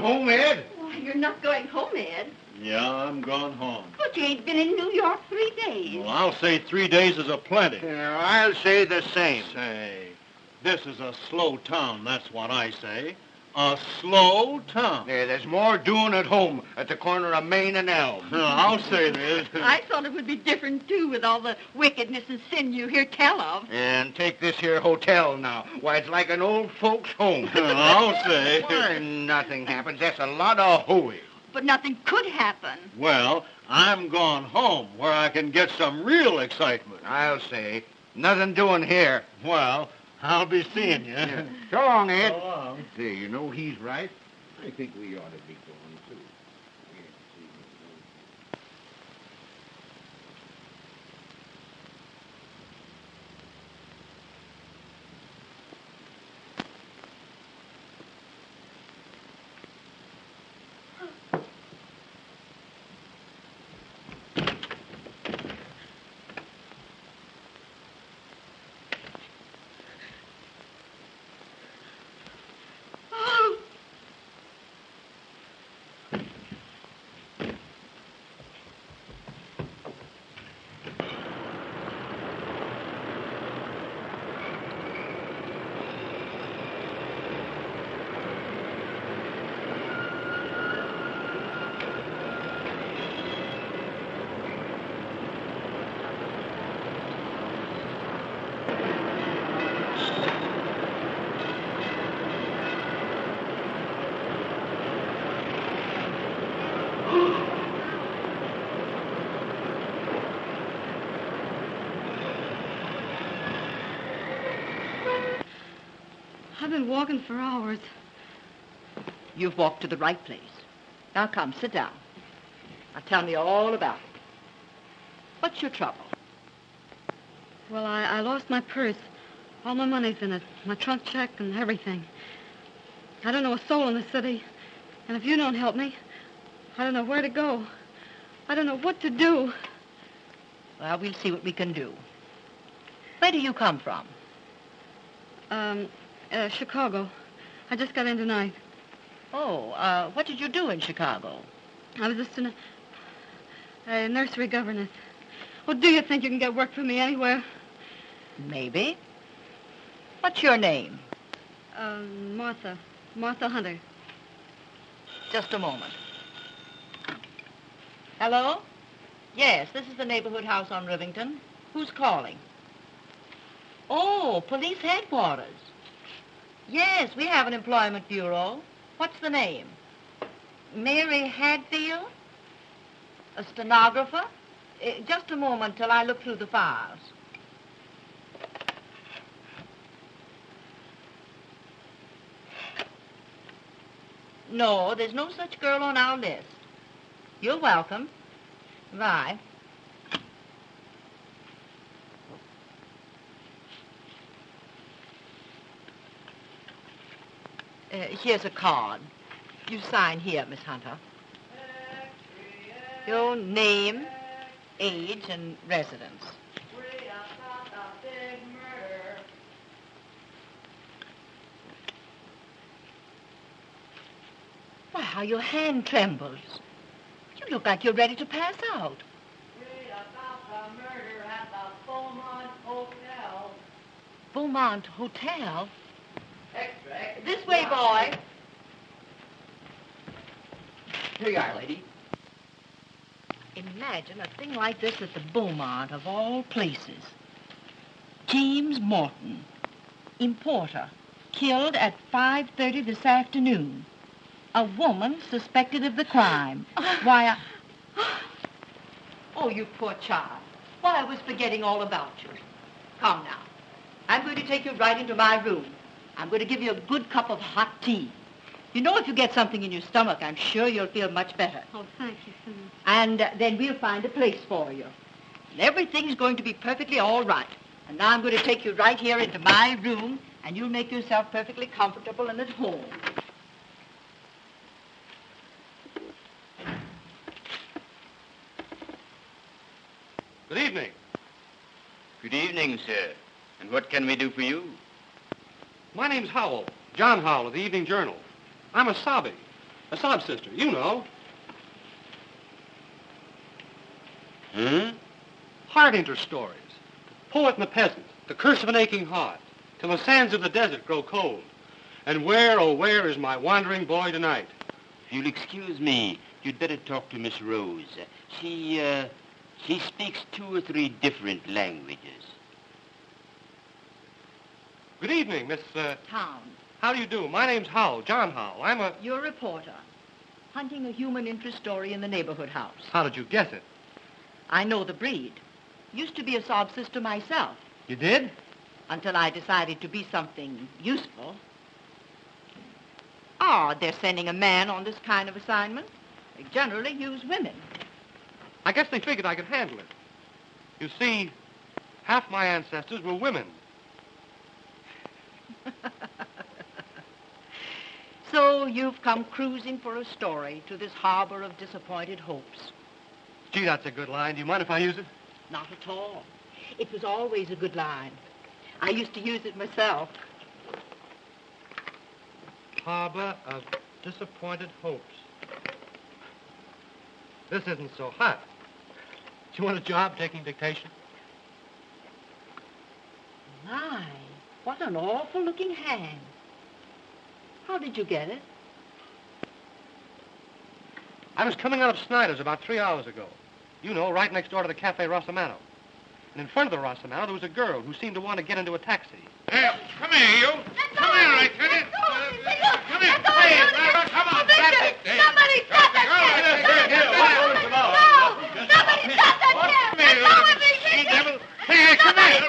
home, Ed? Why, you're not going home, Ed. Yeah, I'm gone home. But you ain't been in New York 3 days. Well, I'll say 3 days is a plenty. Yeah, I'll say the same. Say, this is a slow town, that's what I say. A slow town. Yeah, there's more doing at home at the corner of Main and Elm. I'll say this. I thought it would be different, too, with all the wickedness and sin you hear tell of. And take this here hotel now. Why, it's like an old folks' home. I'll say. Why, nothing happens. That's a lot of hooey. But nothing could happen. Well, I'm gone home where I can get some real excitement. I'll say. Nothing doing here. Well, I'll be seeing you. Yeah. So long, Ed. So long. Say, you know he's right. I think we ought to be going, too. I've been walking for hours. You've walked to the right place. Now come, sit down. Now tell me all about it. What's your trouble? Well, I lost my purse. All my money's in it. My trunk check and everything. I don't know a soul in the city. And if you don't help me, I don't know where to go. I don't know what to do. Well, we'll see what we can do. Where do you come from? Chicago. I just got in tonight. Oh, what did you do in Chicago? I was just a nursery governess. Well, do you think you can get work for me anywhere? Maybe. What's your name? Martha. Martha Hunter. Just a moment. Hello? Yes, this is the neighborhood house on Rivington. Who's calling? Oh, police headquarters. Yes, we have an employment bureau. What's the name? Mary Hadfield? A stenographer? Just a moment till I look through the files. No, there's no such girl on our list. You're welcome. Bye. Here's a card. You sign here, Miss Hunter. Your name, age, and residence. Why, how your hand trembles. You look like you're ready to pass out. Read about the murder at the Beaumont Hotel. Beaumont Hotel? Extra. This way, boy. Here you are, lady. Imagine a thing like this at the Beaumont, of all places. James Morton, importer, killed at 5:30 this afternoon. A woman suspected of the crime. Why, Oh, you poor child. Why, I was forgetting all about you. Come now. I'm going to take you right into my room. I'm going to give you a good cup of hot tea. You know, if you get something in your stomach, I'm sure you'll feel much better. Oh, thank you so much. And then we'll find a place for you. And everything's going to be perfectly all right. And now I'm going to take you right here into my room, and you'll make yourself perfectly comfortable and at home. Good evening. Good evening, sir. And what can we do for you? My name's Howell, John Howell of the Evening Journal. I'm a sobby. A sob sister, you know. Heart interest stories. The poet and the peasant. The curse of an aching heart. Till the sands of the desert grow cold. And where, oh, where is my wandering boy tonight? If you'll excuse me, you'd better talk to Miss Rose. She speaks 2 or 3 different languages. Good evening, Miss, Town. How do you do? My name's Howell, John Howell. I'm a... You're a reporter, hunting a human interest story in the neighborhood house. How did you guess it? I know the breed. Used to be a sob sister myself, You did? until I decided to be something useful. Oh, they're sending a man on this kind of assignment. They generally use women. I guess they figured I could handle it. You see, half my ancestors were women. So you've come cruising for a story to this harbor of disappointed hopes. Gee, that's a good line. Do you mind if I use it? Not at all. It was always a good line. I used to use it myself. Harbor of disappointed hopes. This isn't so hot. Do you want a job taking dictation? My, what an awful-looking hand. How did you get it? I was coming out of Snyder's about 3 hours ago. You know, right next door to the Cafe Rossamato. And in front of the Rossamato, there was a girl who seemed to want to get into a taxi. Hey, come here, you. Come here, I tell you. Come here. Hey, come on. Somebody stop that Somebody stop that Come here, you devil. Hey, come here.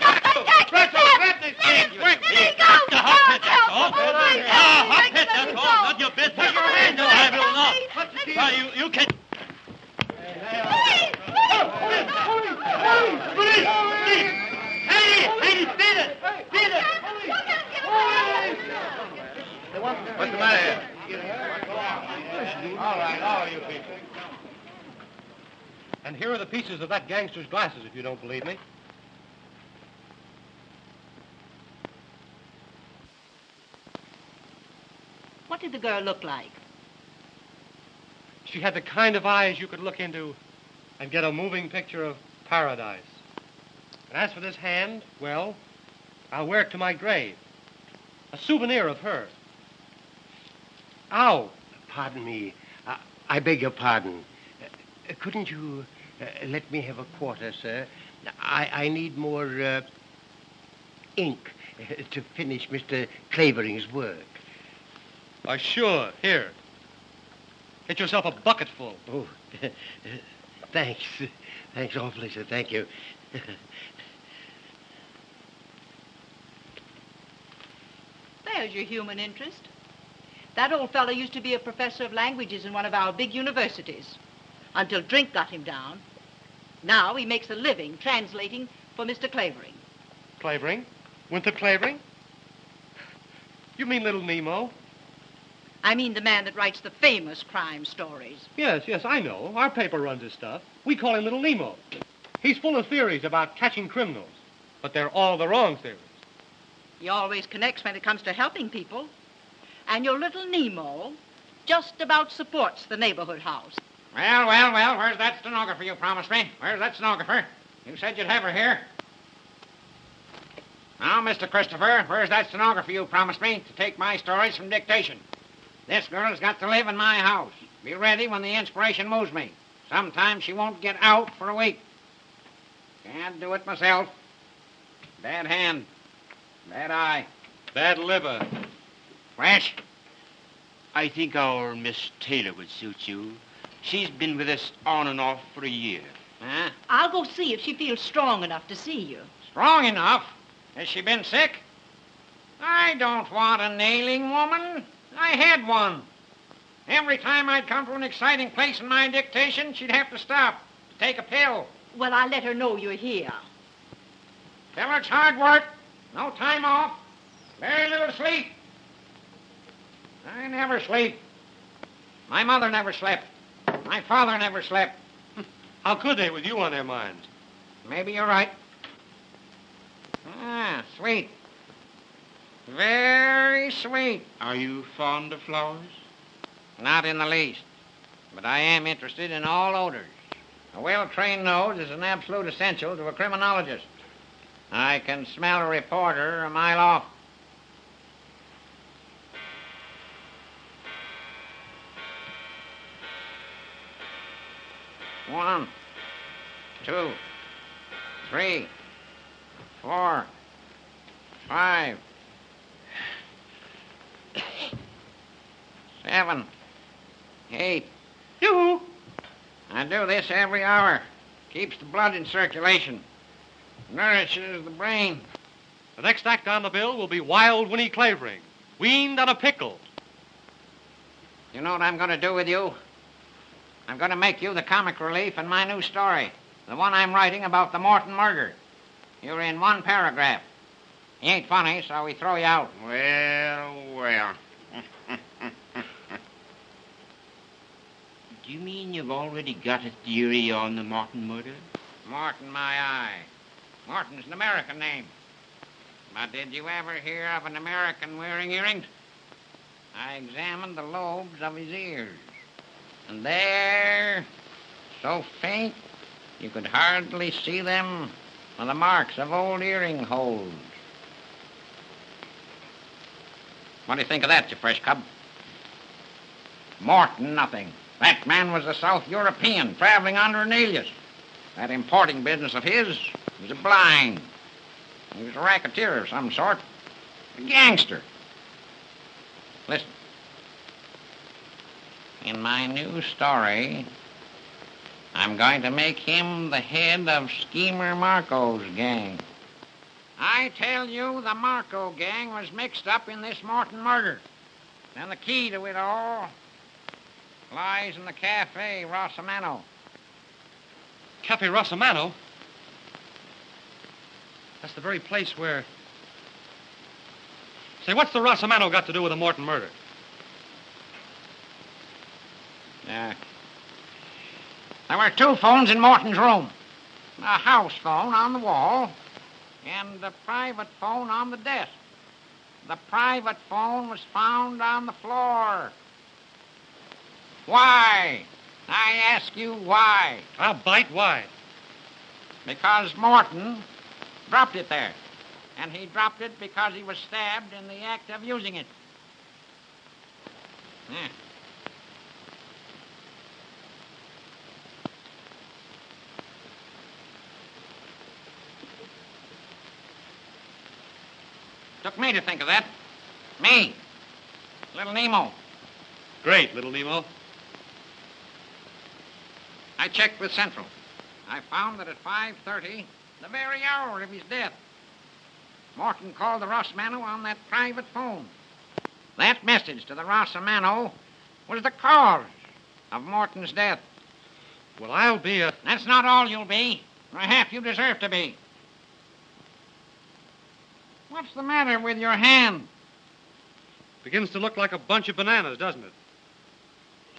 Russell, grab this thing, quick. Not your business. Put your hands up. I will not. You can... What's the matter here? All right, all you people. And here are the pieces of that gangster's glasses, if you don't believe me. What did the girl look like? She had the kind of eyes you could look into and get a moving picture of paradise. And as for this hand, well, I'll wear it to my grave. A souvenir of her. Ow! Pardon me. I beg your pardon. Couldn't you let me have a quarter, sir? I need more ink to finish Mr. Clavering's work. Why, sure. Here. Get yourself a bucketful. Oh, thanks. Thanks awfully, sir. Thank you. There's your human interest. That old fellow used to be a professor of languages in one of our big universities, until drink got him down. Now he makes a living translating for Mr. Clavering. Clavering? Winthrop Clavering? You mean Little Nemo? I mean the man that writes the famous crime stories. Yes, I know. Our paper runs his stuff. We call him Little Nemo. He's full of theories about catching criminals, but they're all the wrong theories. He always connects when it comes to helping people. And your little Nemo just about supports the neighborhood house. Well, where's that stenographer you promised me? Where's that stenographer? You said you'd have her here. Now, Mr. Christopher, where's that stenographer you promised me to take my stories from dictation? This girl's got to live in my house. Be ready when the inspiration moves me. Sometimes she won't get out for a week. Can't do it myself. Bad hand. Bad eye. Bad liver. Fresh? I think our Miss Taylor would suit you. She's been with us on and off for a year. Huh? I'll go see if she feels strong enough to see you. Strong enough? Has she been sick? I don't want a nailing woman. I had one. Every time I'd come to an exciting place in my dictation, she'd have to stop to take a pill. Well, I'll let her know you're here. Tell her it's hard work. No time off. Very little sleep. I never sleep. My mother never slept. My father never slept. How could they with you on their minds? Maybe you're right. Sweet. Very sweet. Are you fond of flowers? Not in the least. But I am interested in all odors. A well-trained nose is an absolute essential to a criminologist. I can smell a reporter a mile off. One, two, three, 4, 5, 7, 8. You. I do this every hour. Keeps the blood in circulation. Nourishes the brain. The next act on the bill will be Wild Winnie Clavering, weaned on a pickle. You know what I'm going to do with you? I'm going to make you the comic relief in my new story. The one I'm writing about the Morton murder. You're in one paragraph. You ain't funny, so we throw you out. Well. Do you mean you've already got a theory on the Morton murder? Morton, my eye. Morton's an American name. But did you ever hear of an American wearing earrings? I examined the lobes of his ears. And there, so faint, you could hardly see them, are the marks of old earring holes. What do you think of that, you fresh cub? Morton, nothing. That man was a South European traveling under an alias. That importing business of his was a blind. He was a racketeer of some sort. A gangster. Listen. In my new story, I'm going to make him the head of Schemer Marco's gang. I tell you, the Marco gang was mixed up in this Morton murder. And the key to it all lies in the Cafe Rossamano. Cafe Rossamano? That's the very place where... Say, what's the Rossamano got to do with the Morton murder? There were 2 phones in Morton's room. A house phone on the wall and a private phone on the desk. The private phone was found on the floor. Why? I ask you why. I'll bite. Why? Because Morton dropped it there. And he dropped it because he was stabbed in the act of using it. Yeah. Took me to think of that. Me. Little Nemo. Great, little Nemo. I checked with Central. I found that at 5:30, the very hour of his death, Morton called the Rossamano on that private phone. That message to the Rossamano was the cause of Morton's death. Well, I'll be a... That's not all you'll be, or half you deserve to be. What's the matter with your hand? Begins to look like a bunch of bananas, doesn't it?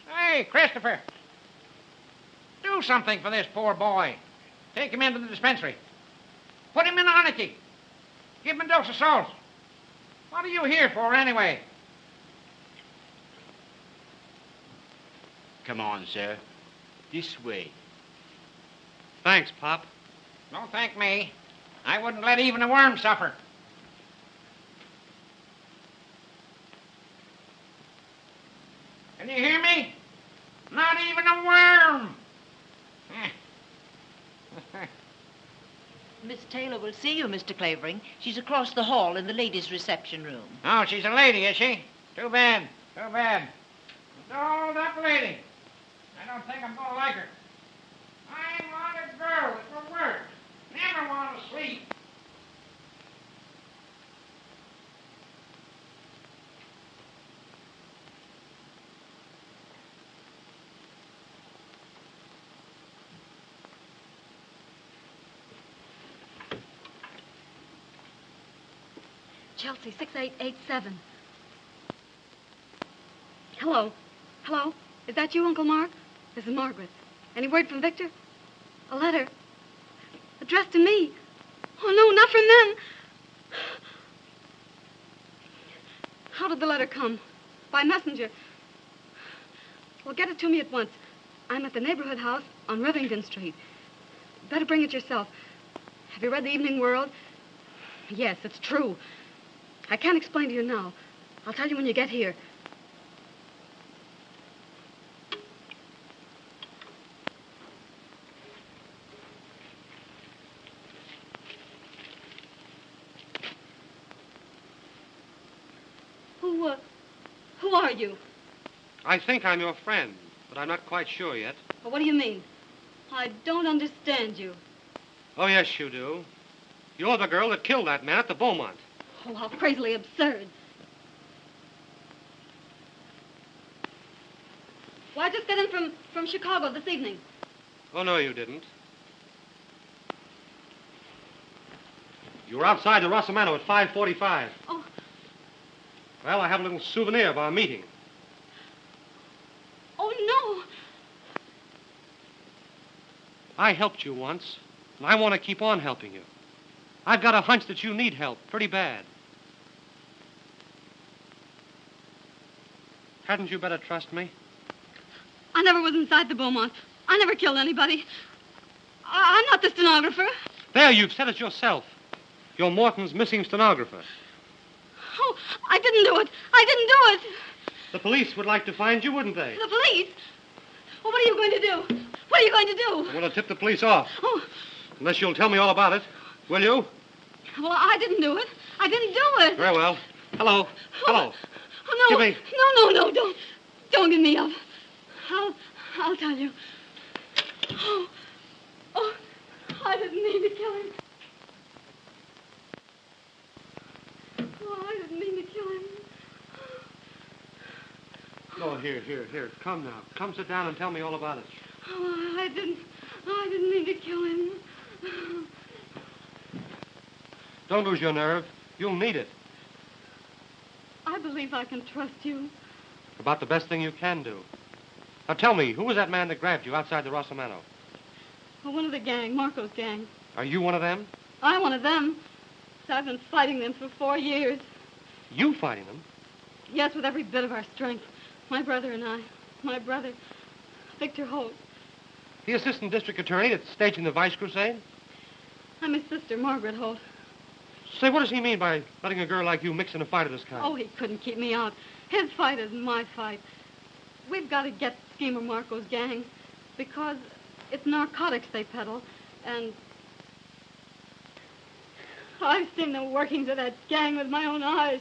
Hey, Christopher. Do something for this poor boy. Take him into the dispensary. Put him in Arnicky. Give him a dose of salt. What are you here for, anyway? Come on, sir. This way. Thanks, Pop. Don't thank me. I wouldn't let even a worm suffer. Can you hear me? Not even a worm. Miss Taylor will see you, Mr. Clavering. She's across the hall in the ladies' reception room. Oh, she's a lady, is she? Too bad. Too bad. A dolled-up lady. I don't think I'm going to like her. I want a girl that will work. Never want to sleep. Chelsea, 6887. Hello. Hello? Is that you, Uncle Mark? This is Margaret. Any word from Victor? A letter? Addressed to me? Oh, no, not from them. How did the letter come? By messenger. Well, get it to me at once. I'm at the neighborhood house on Rivington Street. Better bring it yourself. Have you read the Evening World? Yes, it's true. I can't explain to you now. I'll tell you when you get here. Who are you? I think I'm your friend, but I'm not quite sure yet. Well, what do you mean? I don't understand you. Oh, yes, you do. You're the girl that killed that man at the Beaumont. Oh, how crazily absurd. Well, I just got in from Chicago this evening. Oh, no, you didn't. You were outside the Rossamano at 5:45. Oh. Well, I have a little souvenir of our meeting. Oh, no. I helped you once, and I want to keep on helping you. I've got a hunch that you need help pretty bad. Hadn't you better trust me? I never was inside the Beaumont. I never killed anybody. I'm not the stenographer. There, you've said it yourself. You're Morton's missing stenographer. Oh, I didn't do it. I didn't do it. The police would like to find you, wouldn't they? The police? Well, what are you going to do? What are you going to do? I'm going to tip the police off. Oh, Unless you'll tell me all about it. Will you? well, I didn't do it. I didn't do it. Very well. Hello. Hello. Oh, no. Give me- No, don't give me up. I'll tell you. Oh, I didn't mean to kill him. Oh, I didn't mean to kill him. Oh, here. Come now. Come sit down and tell me all about it. Oh, I didn't mean to kill him. Don't lose your nerve. You'll need it. I believe I can trust you. About the best thing you can do. Now tell me, who was that man that grabbed you outside the Rossamano? Well, one of the gang, Marco's gang. Are you one of them? I'm one of them. I've been fighting them for 4 years. You fighting them? Yes, with every bit of our strength. My brother and I. My brother, Victor Holt. The assistant district attorney that's staging the Vice Crusade? I'm his sister, Margaret Holt. Say, what does he mean by letting a girl like you mix in a fight of this kind? Oh, he couldn't keep me out. His fight isn't my fight. We've got to get Schemer Marco's gang because it's narcotics they peddle, and I've seen the workings of that gang with my own eyes.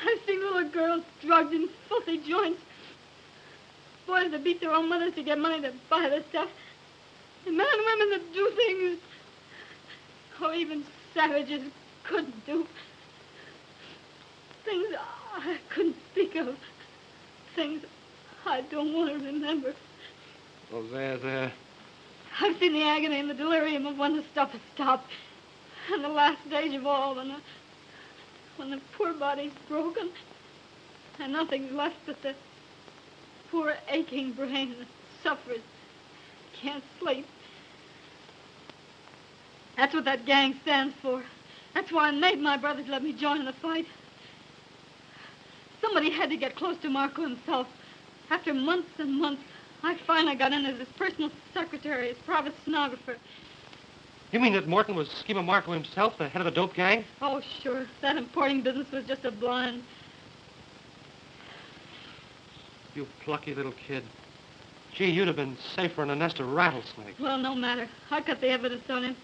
I've seen little girls drugged in filthy joints, boys that beat their own mothers to get money to buy the stuff, and men and women that do things, or even savages couldn't do. Things I couldn't speak of. Things I don't want to remember. Oh, there. I've seen the agony and the delirium of when the stuff has stopped. And the last stage of all, when the poor body's broken and nothing's left but the poor aching brain that suffers, can't sleep. That's what that gang stands for. That's why I made my brothers let me join in the fight. Somebody had to get close to Marco himself. After months and months, I finally got in as his personal secretary, his private stenographer. You mean that Morton was Schemer Marco himself, the head of the dope gang? Oh, sure. That importing business was just a blind. You plucky little kid. Gee, you'd have been safer in a nest of rattlesnakes. Well, no matter. I got the evidence on him.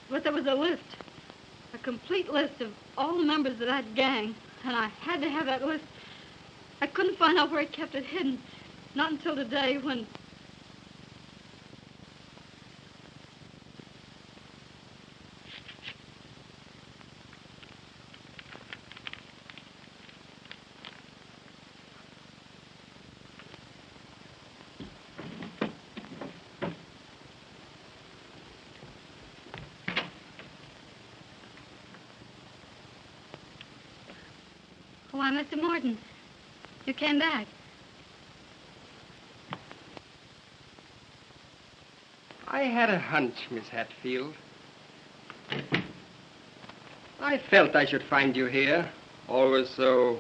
But there was a list. A complete list of all the members of that gang. And I had to have that list. I couldn't find out where he kept it hidden. Not until today when... Why, Mr. Morton, you came back. I had a hunch, Miss Hatfield. I felt I should find you here, always so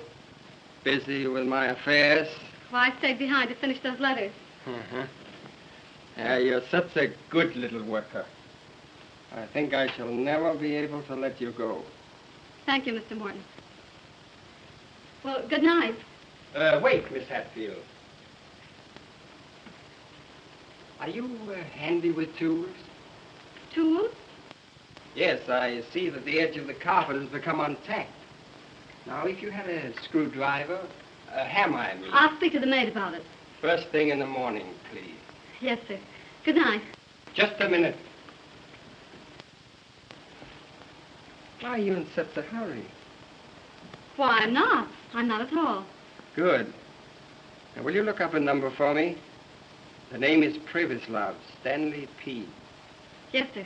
busy with my affairs. Why, I stayed behind to finish those letters. Uh-huh. You're such a good little worker. I think I shall never be able to let you go. Thank you, Mr. Morton. Well, good night. Wait, Miss Hatfield. Are you handy with tools? Tools? Yes, I see that the edge of the carpet has become untacked. Now, if you had a screwdriver, a hammer, I mean. I'll speak to the maid about it. First thing in the morning, please. Yes, sir. Good night. Just a minute. Why are you in such a hurry? Why, I'm not. I'm not at all. Good. Now, will you look up a number for me? The name is Privislov, Stanley P. Yes, sir.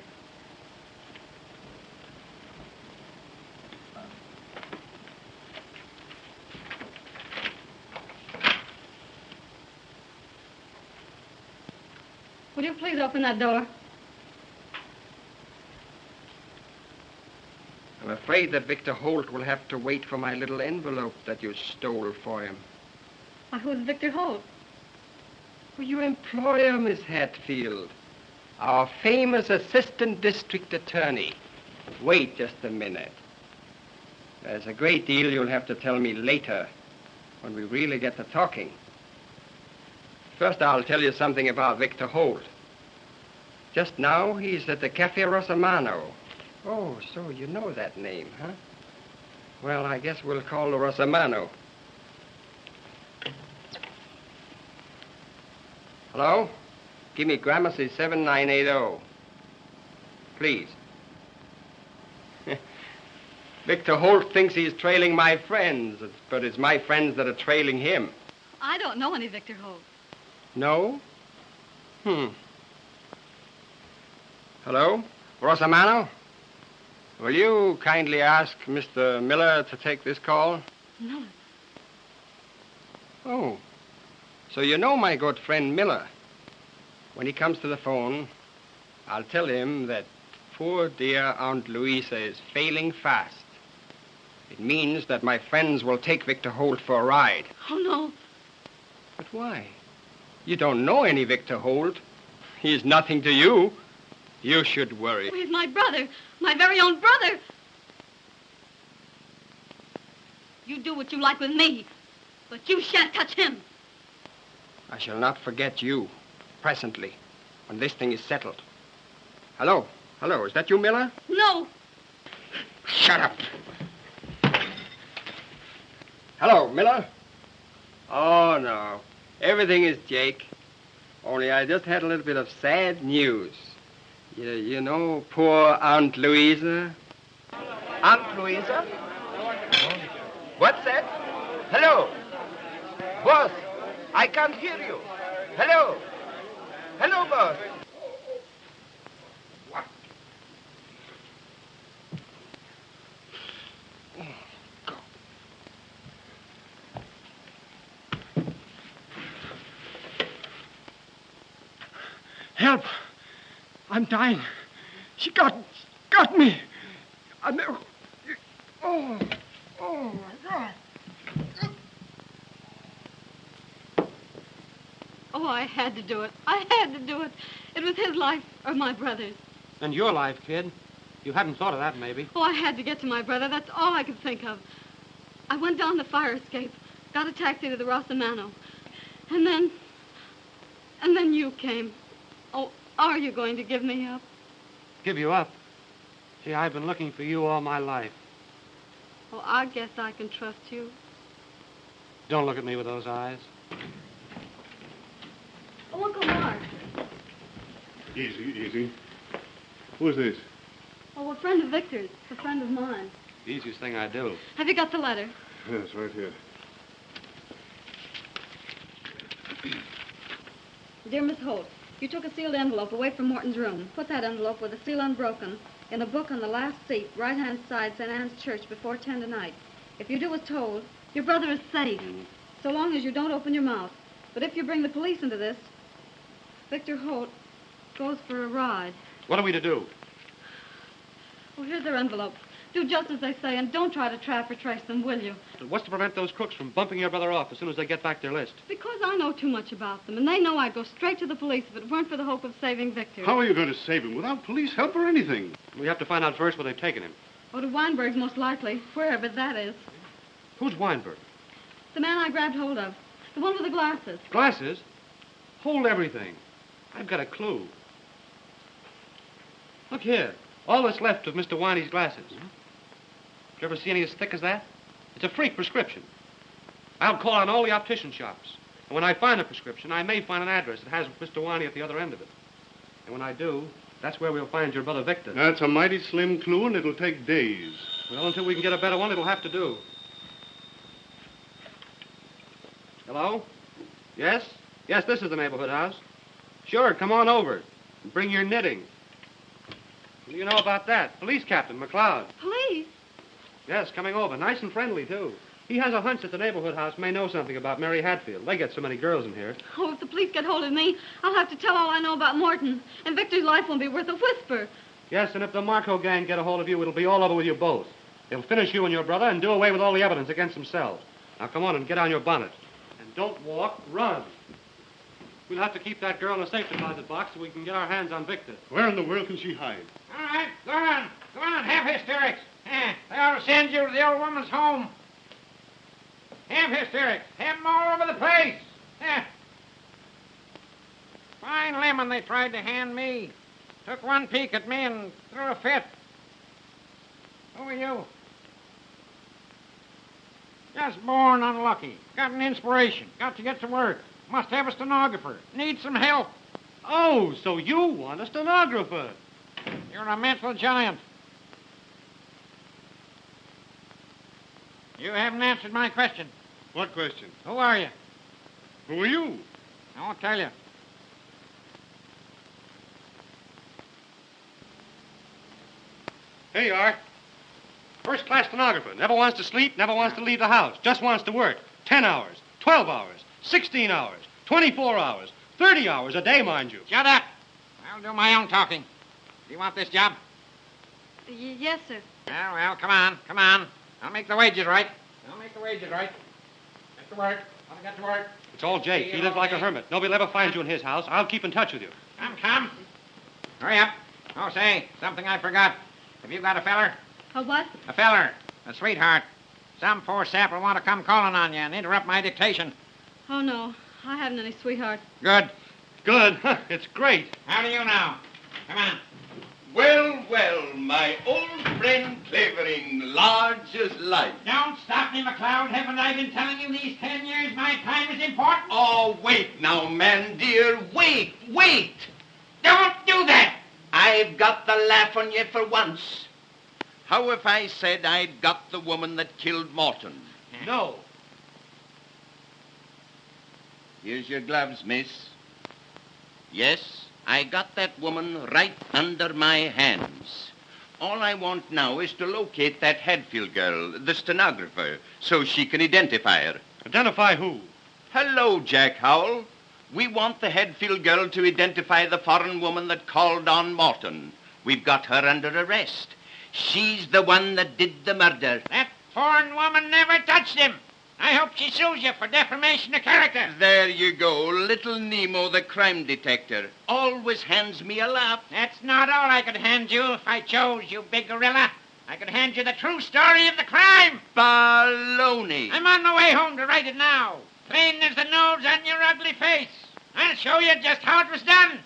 Will you please open that door? I'm afraid that Victor Holt will have to wait for my little envelope that you stole for him. Why, who's Victor Holt? Well, your employer, Miss Hatfield. Our famous assistant district attorney. Wait just a minute. There's a great deal you'll have to tell me later, when we really get to talking. First, I'll tell you something about Victor Holt. Just now, he's at the Cafe Rosamano. Oh, so you know that name, huh? Well, I guess we'll call the Rosamano. Hello? Give me Gramercy 7980. Please. Victor Holt thinks he's trailing my friends, but it's my friends that are trailing him. I don't know any Victor Holt. No? Hello? Rosamano? Will you kindly ask Mr. Miller to take this call? Miller? Oh. So you know my good friend Miller. When he comes to the phone, I'll tell him that poor dear Aunt Louisa is failing fast. It means that my friends will take Victor Holt for a ride. Oh, no. But why? You don't know any Victor Holt. He's nothing to you. You should worry. Oh, he's my brother. My very own brother. You do what you like with me, but you shan't touch him. I shall not forget you, presently, when this thing is settled. Hello? Hello, is that you, Miller? No. Shut up. Hello, Miller? Oh, no. Everything is Jake. Only I just had a little bit of sad news. You know poor Aunt Louisa? Aunt Louisa? What's that? Hello? Boss, I can't hear you. Hello? Hello, boss. What? Go. Help! I'm dying. She got me. Oh, my God. Oh, I had to do it. I had to do it. It was his life or my brother's. And your life, kid. You hadn't thought of that, maybe. Oh, I had to get to my brother. That's all I could think of. I went down the fire escape, got a taxi to the Rosamano. And then you came. Oh, are you going to give me up? Give you up? Gee, I've been looking for you all my life. Oh, I guess I can trust you. Don't look at me with those eyes. Oh, Uncle Mark. Easy, easy. Who's this? Oh, a friend of Victor's. A friend of mine. The easiest thing I do. Have you got the letter? Yes, right here. Dear Miss Holt, you took a sealed envelope away from Morton's room. Put that envelope with the seal unbroken in a book on the last seat, right-hand side, St. Anne's Church, before 10 tonight. If you do as told, your brother is safe, so long as you don't open your mouth. But if you bring the police into this, Victor Holt goes for a ride. What are we to do? Oh, here's their envelope. Do just as they say and don't try to trap or trace them, will you? What's to prevent those crooks from bumping your brother off as soon as they get back their list? Because I know too much about them, and they know I'd go straight to the police if it weren't for the hope of saving Victor. How are you going to save him without police help or anything? We have to find out first where they've taken him. Oh, to Weinberg's most likely, wherever that is. Who's Weinberg? The man I grabbed hold of. The one with the glasses. Glasses? Hold everything. I've got a clue. Look here. All that's left of Mr. Winey's glasses. Did you ever see any as thick as that? It's a freak prescription. I'll call on all the optician shops. And when I find a prescription, I may find an address that has Mr. Winey at the other end of it. And when I do, that's where we'll find your brother Victor. That's a mighty slim clue, and it'll take days. Well, until we can get a better one, it'll have to do. Hello? Yes? Yes, this is the neighborhood house. Sure, come on over. And bring your knitting. What do you know about that? Police Captain McLeod. Police? Yes, coming over. Nice and friendly, too. He has a hunch that the neighborhood house may know something about Mary Hatfield. They get so many girls in here. Oh, if the police get hold of me, I'll have to tell all I know about Morton. And Victor's life won't be worth a whisper. Yes, and if the Marco gang get a hold of you, it'll be all over with you both. They'll finish you and your brother and do away with all the evidence against themselves. Now, come on and get on your bonnet. And don't walk, run. We'll have to keep that girl in a safe deposit box so we can get our hands on Victor. Where in the world can she hide? All right, go on. Go on, have hysterics. They ought to send you to the old woman's home. Have hysterics. Have them all over the place. Fine lemon they tried to hand me. Took one peek at me and threw a fit. Who are you? Just born unlucky. Got an inspiration. Got to get to work. Must have a stenographer. Need some help. Oh, so you want a stenographer. You're a mental giant. You haven't answered my question. What question? Who are you? Who are you? I won't tell you. Here you are. First-class stenographer. Never wants to sleep, never wants to leave the house. Just wants to work. 10 hours, 12 hours, 16 hours, 24 hours, 30 hours a day, mind you. Shut up. I'll do my own talking. Do you want this job? Yes, sir. Well, come on, come on. I'll make the wages right. Get to work. I'll get to work. It's all Jake. He lives like a hermit. Nobody'll ever find you in his house. I'll keep in touch with you. Come. Hurry up. Oh, say, something I forgot. Have you got a feller? A what? A feller. A sweetheart. Some poor sap will want to come calling on you and interrupt my dictation. Oh, no. I haven't any sweetheart. Good. Good. It's great. How do you know? Come on. Well, well, my old friend Clavering, large as life. Don't stop me, McLeod. Haven't I been telling you these 10 years my time is important? Oh, wait now, man, dear. Wait. Don't do that. I've got the laugh on you for once. How if I said I'd got the woman that killed Morton? No. Here's your gloves, miss. Yes, I got that woman right under my hands. All I want now is to locate that Hadfield girl, the stenographer, so she can identify her. Identify who? Hello, Jack Howell. We want the Hadfield girl to identify the foreign woman that called on Morton. We've got her under arrest. She's the one that did the murder. That foreign woman never touched him. I hope she sues you for defamation of character. There you go. Little Nemo, the crime detector, always hands me a laugh. That's not all I could hand you if I chose, you big gorilla. I could hand you the true story of the crime. Baloney. I'm on my way home to write it now. Plain as the nose on your ugly face. I'll show you just how it was done.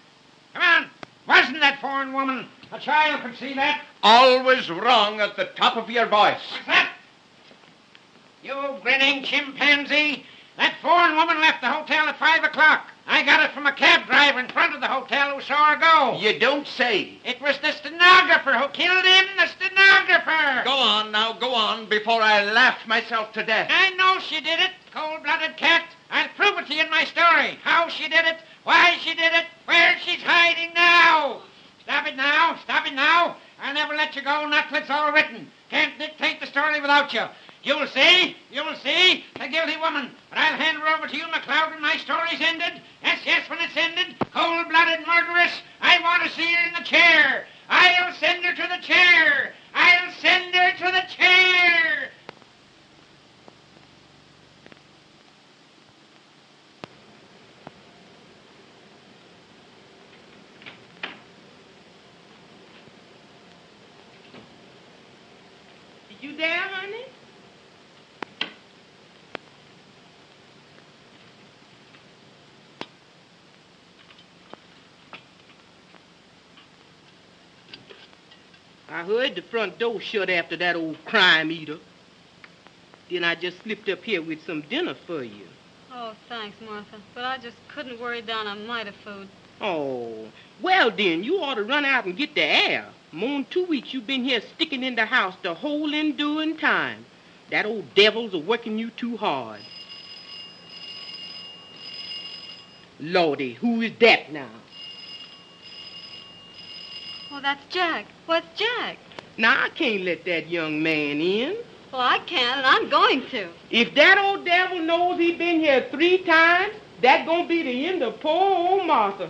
Come on. Wasn't that foreign woman? A child could see that. Always wrong at the top of your voice. What's that? You grinning chimpanzee. That foreign woman left the hotel at 5 o'clock. I got it from a cab driver in front of the hotel who saw her go. You don't say. It was the stenographer who killed him, the stenographer. Go on, before I laugh myself to death. I know she did it, cold-blooded cat. I'll prove it to you in my story. How she did it, why she did it, where she's hiding now. Stop it now. I'll never let you go, not till it's all written. Can't dictate the story without you. You'll see, the guilty woman. But I'll hand her over to you, McLeod, when my story's ended. Yes, when it's ended. Cold-blooded murderess. I want to see her in the chair. I'll send her to the chair. I'll send her to You there, honey? I heard the front door shut after that old crime eater. Then I just slipped up here with some dinner for you. Oh, thanks, Martha. But I just couldn't worry down a mite of food. Oh, well then, you ought to run out and get the air. More than 2 weeks you've been here sticking in the house the whole enduring time. That old devil's a working you too hard. Lordy, who is that now? Oh, that's Jack. What's Jack? Now, I can't let that young man in. Well, I can, and I'm going to. If that old devil knows he been here 3 times, that's gonna be the end of poor old Martha.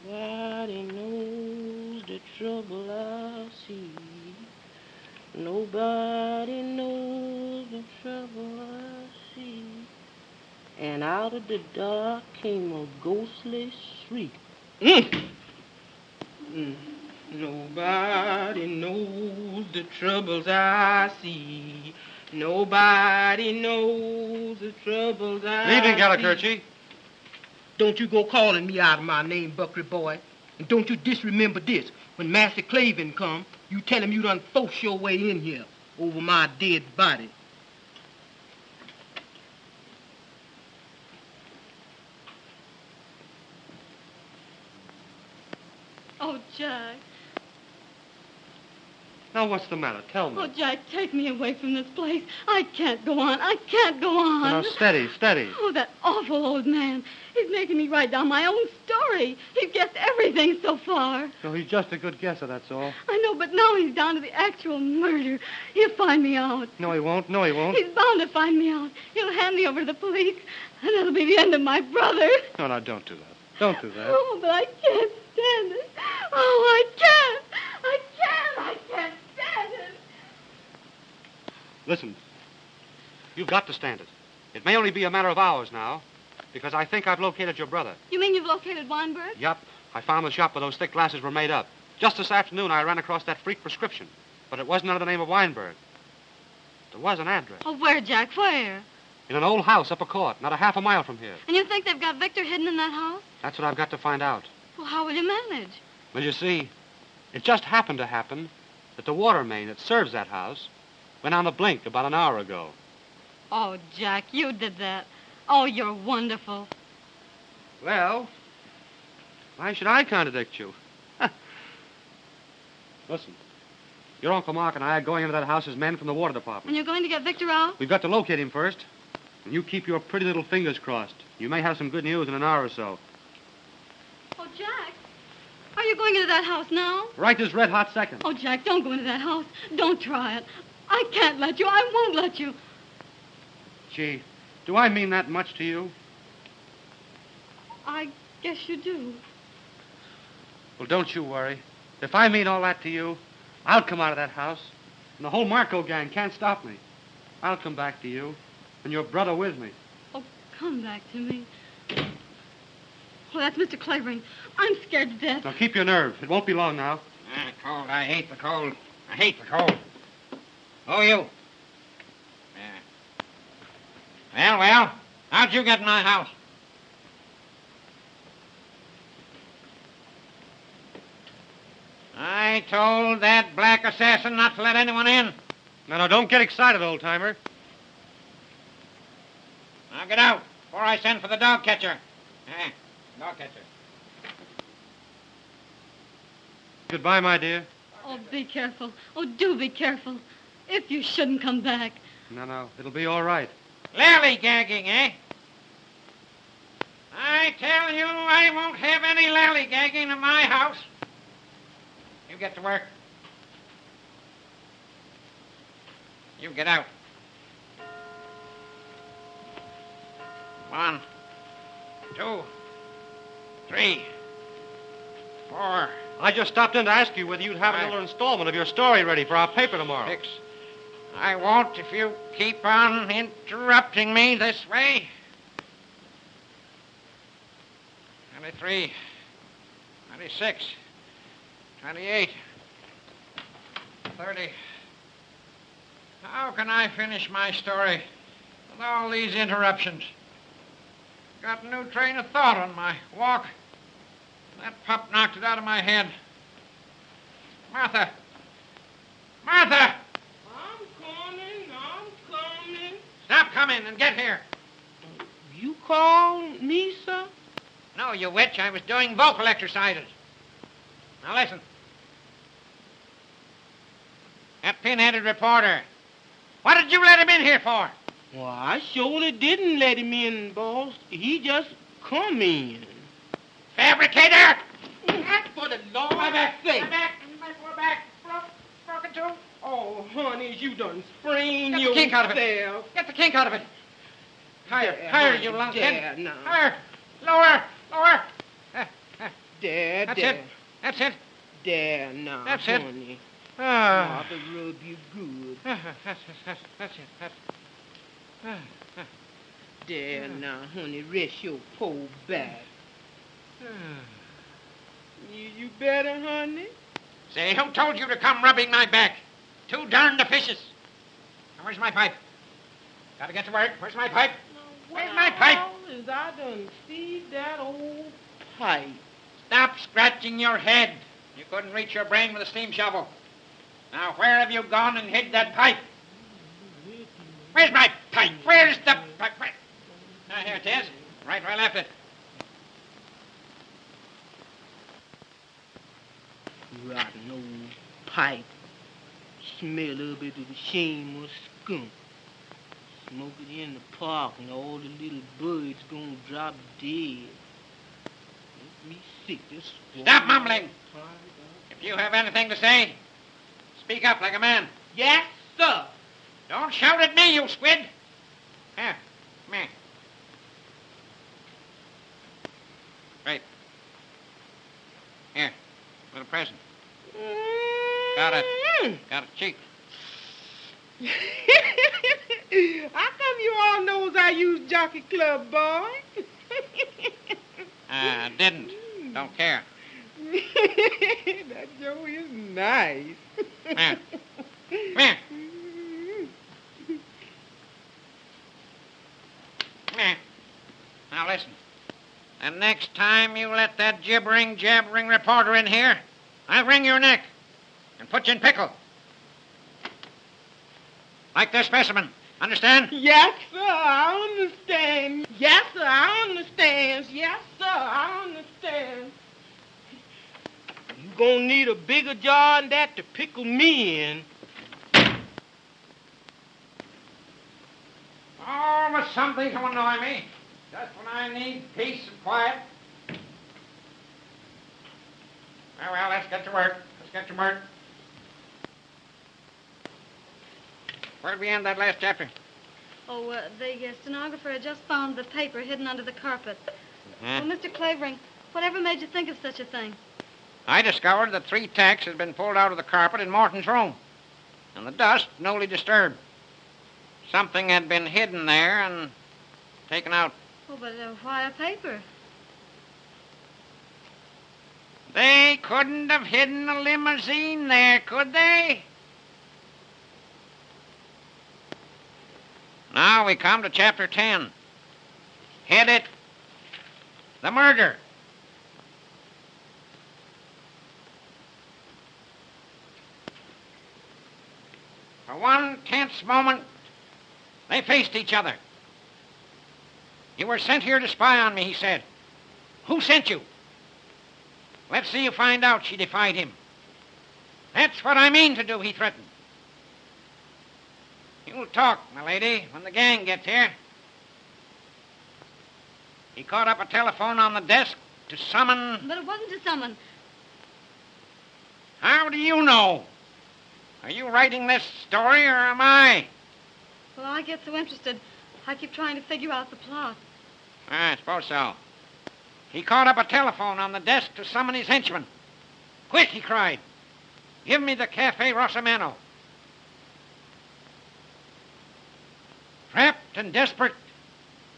Nobody knows the trouble I see. Nobody knows the trouble I see. And out of the dark came a ghostly shriek. Nobody knows the troubles I see. Nobody knows the troubles I see. Evening, Gallicurci. Don't you go calling me out of my name, Buckery boy. And don't you disremember this. When Master Clavin come, you tell him you done forced your way in here over my dead body. Oh, Jack. Now, what's the matter? Tell me. Oh, Jack, take me away from this place. I can't go on. I can't go on. Now, steady, steady. Oh, that awful old man. He's making me write down my own story. He's guessed everything so far. No, he's just a good guesser, that's all. I know, but now he's down to the actual murder. He'll find me out. No, he won't. No, he won't. He's bound to find me out. He'll hand me over to the police, and that'll be the end of my brother. No, no, don't do that. Don't do that. Oh, but I can't stand it. Oh, I can't. I can't stand it. Listen, you've got to stand it. It may only be a matter of hours now, because I think I've located your brother. You mean you've located Weinberg? Yup. I found the shop where those thick glasses were made up. Just this afternoon, I ran across that freak prescription, but it wasn't under the name of Weinberg. There was an address. Oh, where, Jack? Where? In an old house up a court, not a half a mile from here. And you think they've got Victor hidden in that house? That's what I've got to find out. Well, how will you manage? Well, you see, it just happened to happen that the water main that serves that house went on the blink about an hour ago. Oh, Jack, you did that. Oh, you're wonderful. Well, why should I contradict you? Listen, your Uncle Mark and I are going into that house as men from the water department. And you're going to get Victor out? We've got to locate him first. And you keep your pretty little fingers crossed. You may have some good news in an hour or so. Oh, Jack, are you going into that house now? Right this red-hot second. Oh, Jack, don't go into that house. Don't try it. I can't let you. I won't let you. Gee, do I mean that much to you? I guess you do. Well, don't you worry. If I mean all that to you, I'll come out of that house. And the whole Marco gang can't stop me. I'll come back to you. And your brother with me. Oh, come back to me. Oh, that's Mr. Clavering. I'm scared to death. Now, keep your nerve. It won't be long now. Cold. I hate the cold. I hate the cold. Oh, you. Yeah. Well, how'd you get in my house? I told that black assassin not to let anyone in. No, don't get excited, old-timer. Now get out before I send for the dog catcher. Dog catcher. Goodbye, my dear. Oh, be careful. Oh, do be careful. If you shouldn't come back. No, it'll be all right. Lally-gagging, eh? I tell you, I won't have any lally-gagging in my house. You get to work. You get out. 1, 2, 3, 4. I just stopped in to ask you whether you'd have another installment of your story ready for our paper tomorrow. 6. I won't if you keep on interrupting me this way. 23, 26, 28, 9:30. How can I finish my story with all these interruptions? Got a new train of thought on my walk. That pup knocked it out of my head. Martha! Martha! I'm coming. Stop coming and get here. You called me, sir? No, you witch. I was doing vocal exercises. Now listen. That pin-headed reporter. What did you let him in here for? Well, I surely didn't let him in, boss. He just come in. Fabricator! For the Lord's My back! sake. My back! My poor back! Broken too? Oh, honey, you done sprained Get the yourself. kink out of it. Get the kink out of it. Higher, higher, you lunkhead. There, now. Higher. Lower, lower. There, That's there. it. That's it. There, now, That's it. honey. Ah. Mother rub you good. That's it. There, now, honey, rest your poor back. You better, honey? Say, who told you to come rubbing my back? Too darned officious. Now, where's my pipe? Gotta get to work. Where's my pipe? Where's my pipe? As I done see that old pipe. Stop scratching your head. You couldn't reach your brain with a steam shovel. Now, where have you gone and hid that pipe? Where's my pipe? Where's the pipe? Now, here it is. Right where I left it. Rotten old pipe. Smell a little bit of the shameless skunk. Smoke it in the park and all the little birds gonna drop dead. Make me sick. This Stop mumbling. If you have anything to say, speak up like a man. Yes, sir. Don't shout at me, you squid. Here, come here. Right. Here, little present. Got it. Got a cheek. How come you all knows I use Jockey Club, boy? Didn't. Don't care. That Joe is nice. Come here. Come here. Come here. Now listen. And next time you let that jabbering reporter in here, I'll wring your neck and put you in pickle. Like this specimen. Understand? Yes, sir, I understand. Yes, sir, I understand. Yes, sir, I understand. You gonna need a bigger jar than that to pickle me in. Oh, but something to annoy me. Just when I need peace and quiet. Well, let's get to work. Where'd we end that last chapter? Oh, the stenographer had just found the paper hidden under the carpet. Huh? Well, Mr. Clavering, whatever made you think of such a thing? I discovered that 3 tacks had been pulled out of the carpet in Morton's room, and the dust newly disturbed. Something had been hidden there and taken out. Oh, but why a paper? They couldn't have hidden a limousine there, could they? Now we come to chapter 10. Head it, the murder. For one tense moment, they faced each other. You were sent here to spy on me, he said. Who sent you? Let's see you find out, she defied him. That's what I mean to do, he threatened. You'll talk, my lady, when the gang gets here. He caught up a telephone on the desk to summon... But it wasn't to summon. How do you know? Are you writing this story, or am I? Well, I get so interested, I keep trying to figure out the plot. I suppose so. He caught up a telephone on the desk to summon his henchman. Quick, he cried. Give me the Cafe Rosamano. Trapped and desperate,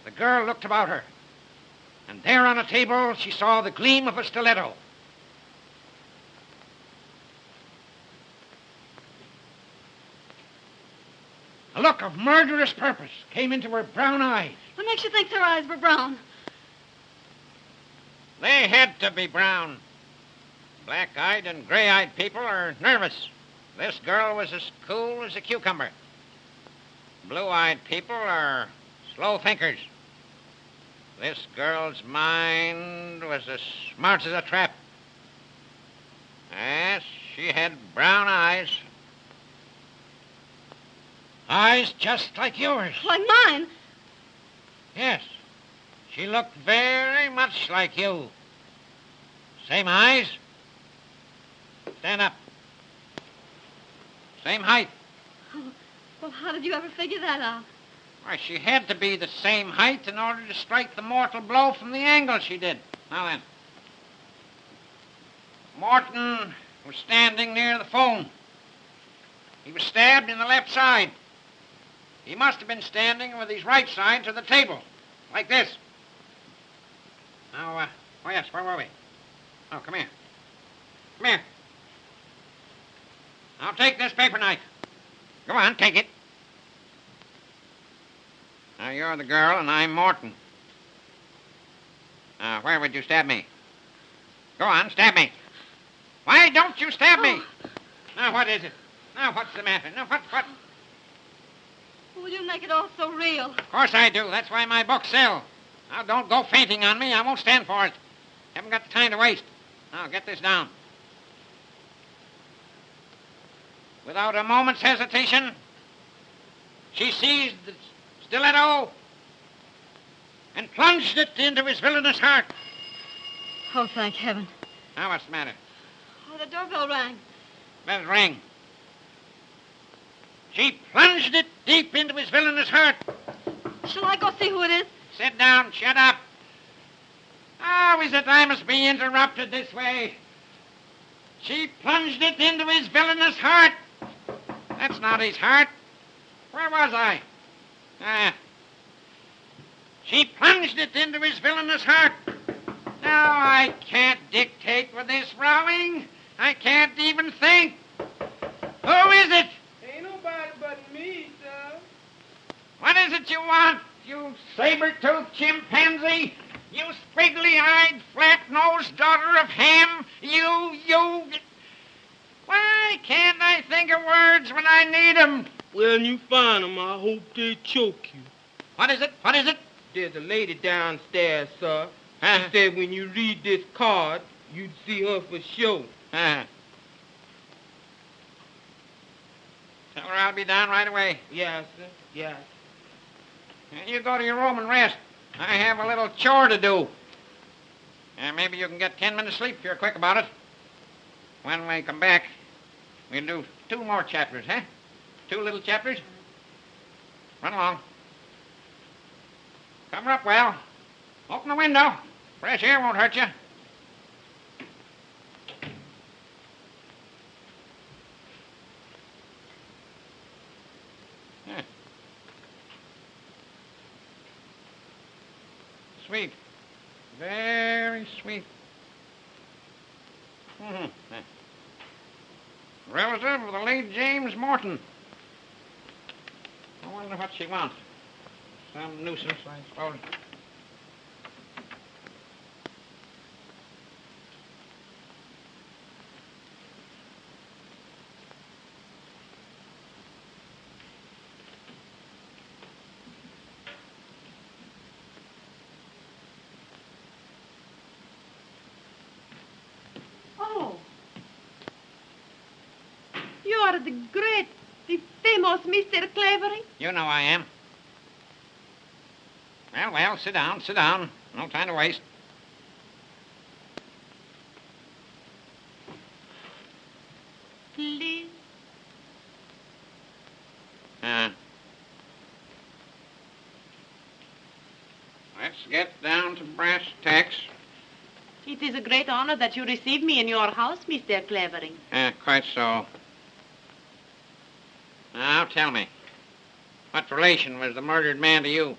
the girl looked about her. And there on a table, she saw the gleam of a stiletto. A look of murderous purpose came into her brown eyes. What makes you think her eyes were brown? They had to be brown. Black-eyed and gray-eyed people are nervous. This girl was as cool as a cucumber. Blue-eyed people are slow thinkers. This girl's mind was as smart as a trap. Yes, she had brown eyes. Eyes just like yours. Like mine? Yes. She looked very much like you. Same eyes. Stand up. Same height. Oh, well, how did you ever figure that out? Why, she had to be the same height in order to strike the mortal blow from the angle she did. Now then. Morton was standing near the phone. He was stabbed in the left side. He must have been standing with his right side to the table, like this. Now, oh yes, where were we? Oh, come here. Come here. Now take this paper knife. Go on, take it. Now, you're the girl and I'm Morton. Now, where would you stab me? Go on, stab me. Why don't you stab me? Now, what is it? Now, what's the matter? Now, what? Will you make it all so real? Of course I do. That's why my books sell. Now, don't go fainting on me. I won't stand for it. Haven't got the time to waste. Now, get this down. Without a moment's hesitation, she seized the stiletto and plunged it into his villainous heart. Oh, thank heaven. Now, what's the matter? Oh, the doorbell rang. Let it ring. She plunged it deep into his villainous heart. Shall I go see who it is? Sit down. Shut up. How is it I must be interrupted this way? She plunged it into his villainous heart. That's not his heart. Where was I? She plunged it into his villainous heart. Now, I can't dictate with this rowing. I can't even think. Who is it? Ain't nobody but me, sir. What is it you want, you saber-toothed chimpanzee? You squiggly-eyed, flat-nosed daughter of Ham? You... Why can't I think of words when I need 'em? When you find 'em, I hope they choke you. What is it? What is it? There's a lady downstairs, sir. She said when you read this card, you'd see her for sure. Tell her I'll be down right away. Yes, sir. Yes. You go to your room and rest. I have a little chore to do. Maybe you can get 10 minutes sleep if you're quick about it. When we come back, we'll do 2 more chapters, huh? 2 little chapters. Run along. Cover up well. Open the window. Fresh air won't hurt you. Yeah. Sweet. Very sweet. Mm-hmm. Relative of the late James Morton. I wonder what she wants. Some nuisance, I suppose. Oh. You are the great, the famous Mr. Clavering? You know I am. Well, sit down, sit down. No time to waste. Please. Let's get down to brass tacks. It is a great honor that you receive me in your house, Mr. Clavering. Quite so. Now, tell me, what relation was the murdered man to you?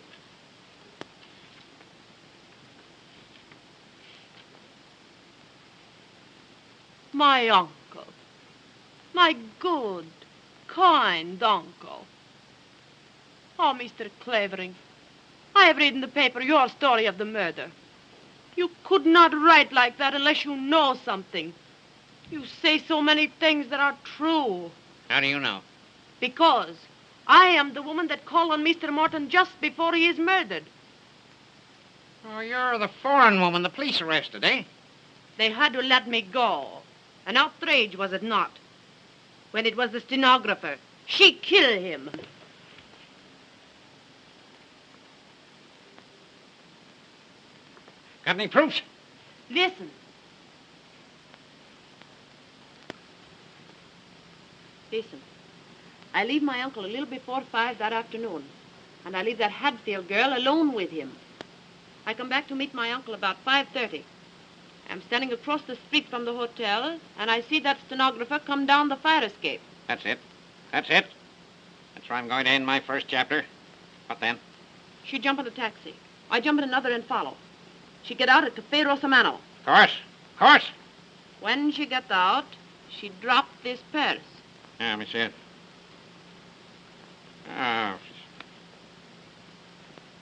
My uncle. My good, kind uncle. Oh, Mr. Clavering, I have read in the paper your story of the murder. You could not write like that unless you know something. You say so many things that are true. How do you know? Because I am the woman that called on Mr. Morton just before he is murdered. Oh, you're the foreign woman the police arrested, eh? They had to let me go. An outrage, was it not? When it was the stenographer. She killed him. Got any proofs? Listen. Listen. I leave my uncle a little before 5 that afternoon, and I leave that Hadfield girl alone with him. I come back to meet my uncle about 5:30. I'm standing across the street from the hotel, and I see that stenographer come down the fire escape. That's it. That's it. That's where I'm going to end my first chapter. What then? She jump in the taxi. I jump in another and follow. She get out at Cafe Rosamano. Of course. Of course. When she gets out, she dropped this purse. Yeah, let me see it. Oh.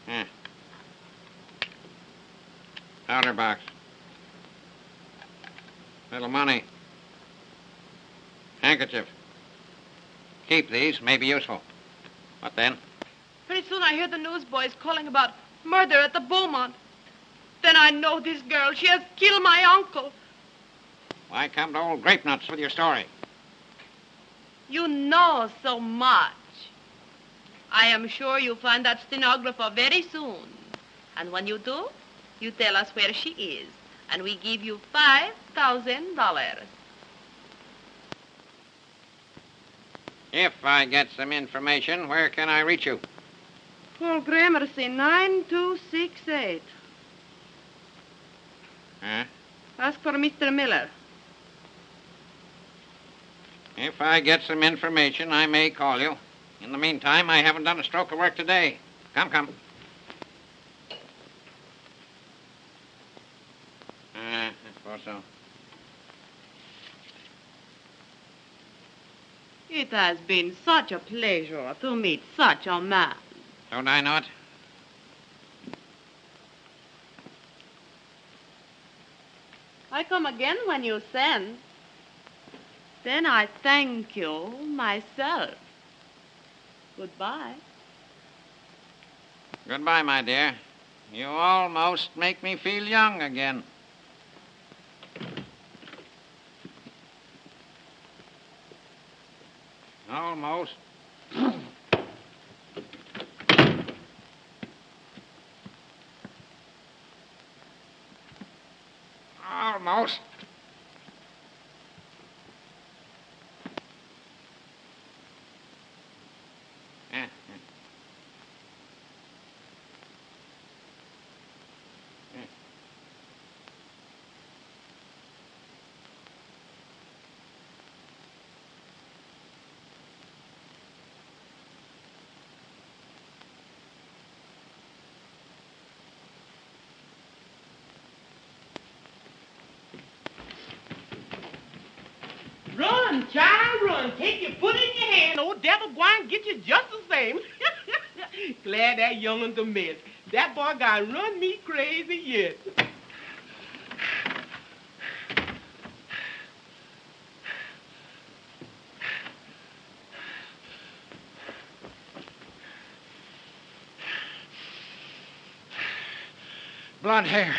Yeah. Powder box. Little money. Handkerchief. Keep these. May be useful. What then? Pretty soon I hear the newsboys calling about murder at the Beaumont. Then I know this girl. She has killed my uncle. Why come to old Grape Nuts with your story? You know so much. I am sure you'll find that stenographer very soon. And when you do, you tell us where she is. And we give you $5,000. If I get some information, where can I reach you? Paul Gramercy, 9268. Huh? Ask for Mr. Miller. If I get some information, I may call you. In the meantime, I haven't done a stroke of work today. Come, come. I suppose so. It has been such a pleasure to meet such a man. Don't I know it? I come again when you send. Then I thank you myself. Goodbye. Goodbye, my dear. You almost make me feel young again. Almost. Almost. Run, child, run. Take your foot in your hand. Old devil gwine get you just the same. Glad that young'un's a mess. That boy got run me crazy yet. Blonde hair.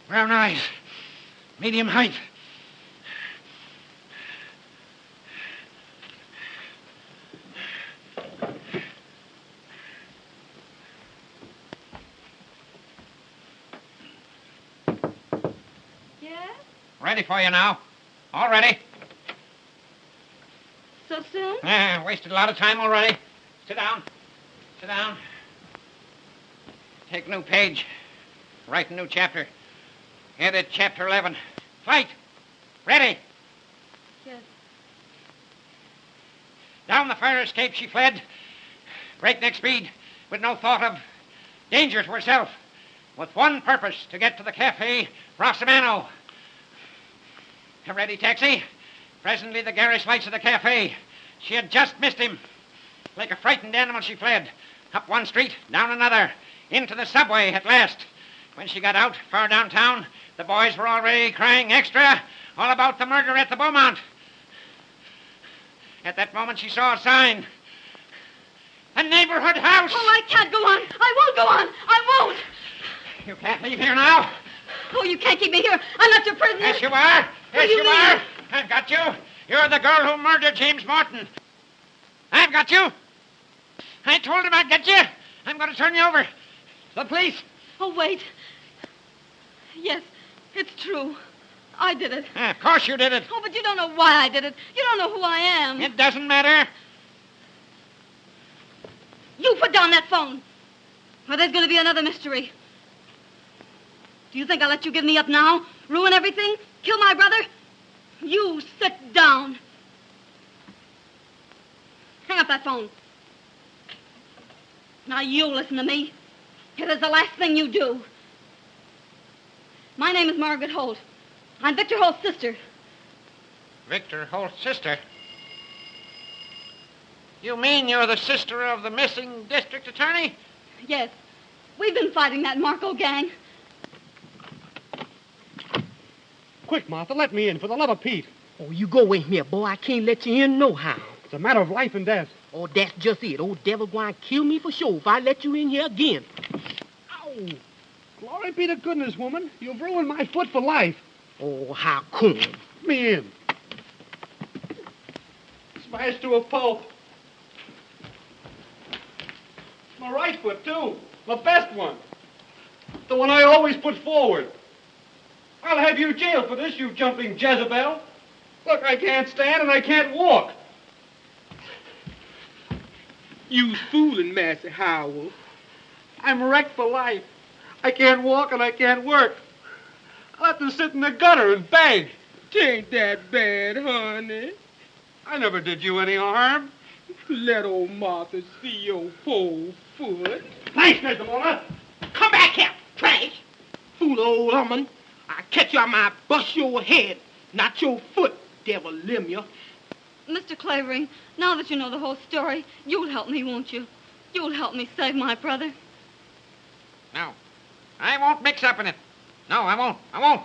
Brown eyes. Medium height. Ready for you now. All ready. So soon? Wasted a lot of time already. Sit down. Sit down. Take a new page. Write a new chapter. Headed chapter 11. Flight. Ready. Yes. Down the fire escape she fled. Breakneck speed, with no thought of danger to herself. With one purpose, to get to the Cafe Rosamano. A ready taxi. Presently the garish lights of the cafe. She had just missed him. Like a frightened animal, she fled. Up one street, down another, into the subway at last. When she got out, far downtown, the boys were already crying extra all about the murder at the Beaumont. At that moment, she saw a sign. A neighborhood house! Oh, I can't go on. I won't go on. I won't. You can't leave here now. Oh, you can't keep me here. I'm not your prisoner. Yes, you are. Yes, you you mean? are. I've got you. You're the girl who murdered James Morton. I've got you. I told him I'd get you. I'm going to turn you over. The police. Oh, wait. Yes, it's true. I did it. Of course you did it. Oh, but you don't know why I did it. You don't know who I am. It doesn't matter. You put down that phone, or there's going to be another mystery. Do you think I'll let you give me up now? Ruin everything? Kill my brother? You sit down. Hang up that phone. Now you listen to me. It is the last thing you do. My name is Margaret Holt. I'm Victor Holt's sister. Victor Holt's sister? You mean you're the sister of the missing district attorney? Yes. We've been fighting that Marco gang. Quick, Martha, let me in, for the love of Pete. Oh, you go in here, boy. I can't let you in no how. It's a matter of life and death. Oh, that's just it. Old devil going to kill me for sure if I let you in here again. Ow! Glory be to goodness, woman. You've ruined my foot for life. Oh, how come? Let me in. Smashed to a pulp. My right foot, too. The best one. The one I always put forward. I'll have you jailed for this, you jumping Jezebel. Look, I can't stand and I can't walk. You's fooling, Master Howell. I'm wrecked for life. I can't walk and I can't work. I'll have to sit in the gutter and beg. Tain't that bad, honey. I never did you any harm. Let old Martha see your poor foot. Thanks, Mr. Mona. Come back here, trash. Fool old woman. I catch you, I might bust your head, not your foot, devil limb you. Mr. Clavering, now that you know the whole story, you'll help me, won't you? You'll help me save my brother. No. I won't mix up in it. No, I won't. I won't.